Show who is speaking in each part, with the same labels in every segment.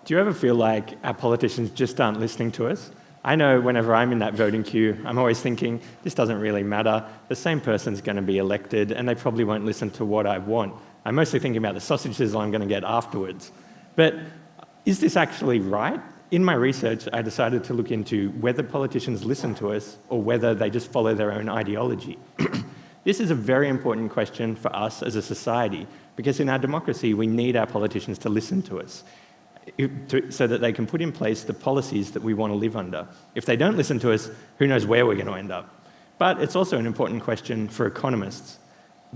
Speaker 1: Do you ever feel like our politicians just aren't listening to us? I know whenever I'm in that voting queue, I'm always thinking, this doesn't really matter. The same person's going to be elected and they probably won't listen to what I want. I'm mostly thinking about the sausage sizzle I'm going to get afterwards. But is this actually right? In my research, I decided to look into whether politicians listen to us or whether they just follow their own ideology. This is a very important question for us as a society, because in our democracy, we need our politicians to listen to us, so that they can put in place the policies that we want to live under. If they don't listen to us, who knows where we're going to end up. But it's also an important question for economists,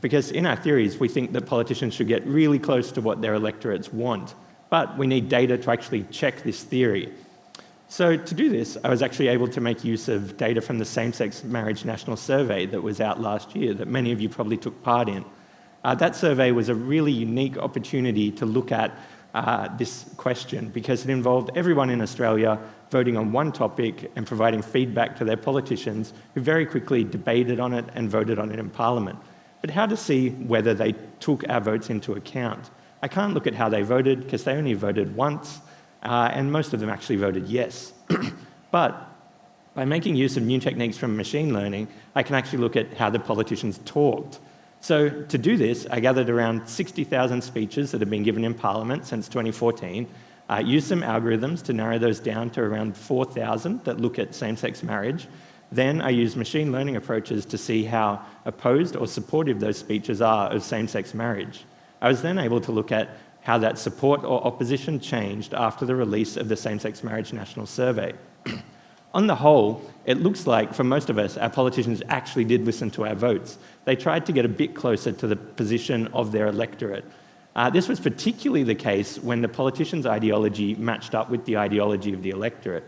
Speaker 1: because in our theories, we think that politicians should get really close to what their electorates want, but we need data to actually check this theory. So to do this, I was actually able to make use of data from the Same-Sex Marriage National Survey that was out last year, that many of you probably took part in. That survey was a really unique opportunity to look at this question, because it involved everyone in Australia voting on one topic and providing feedback to their politicians, who very quickly debated on it and voted on it in Parliament. But how to see whether they took our votes into account? I can't look at how they voted, because they only voted once, and most of them actually voted yes. But by making use of new techniques from machine learning, I can actually look at how the politicians talked. So to do this, I gathered around 60,000 speeches that have been given in Parliament since 2014, used some algorithms to narrow those down to around 4,000 that look at same-sex marriage. Then I used machine learning approaches to see how opposed or supportive those speeches are of same-sex marriage. I was then able to look at how that support or opposition changed after the release of the Same-Sex Marriage National Survey. On the whole, it looks like, for most of us, our politicians actually did listen to our votes. They tried to get a bit closer to the position of their electorate. This was particularly the case when the politicians' ideology matched up with the ideology of the electorate.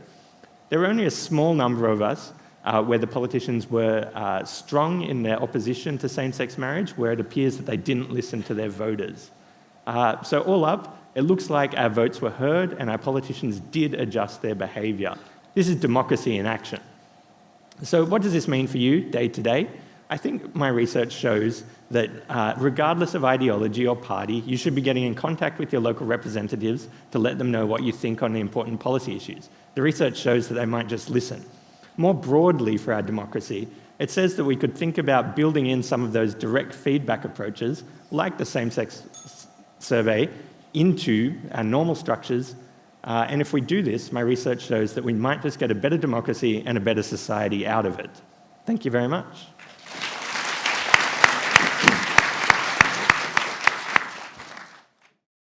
Speaker 1: There were only a small number of us where the politicians were strong in their opposition to same-sex marriage, where it appears that they didn't listen to their voters. So all up, it looks like our votes were heard and our politicians did adjust their behaviour. This is democracy in action. So what does this mean for you day to day? I think my research shows that regardless of ideology or party, you should be getting in contact with your local representatives to let them know what you think on the important policy issues. The research shows that they might just listen. More broadly for our democracy, it says that we could think about building in some of those direct feedback approaches, like the same-sex survey, into our normal structures. And if we do this, my research shows that we might just get a better democracy and a better society out of it. Thank you very much.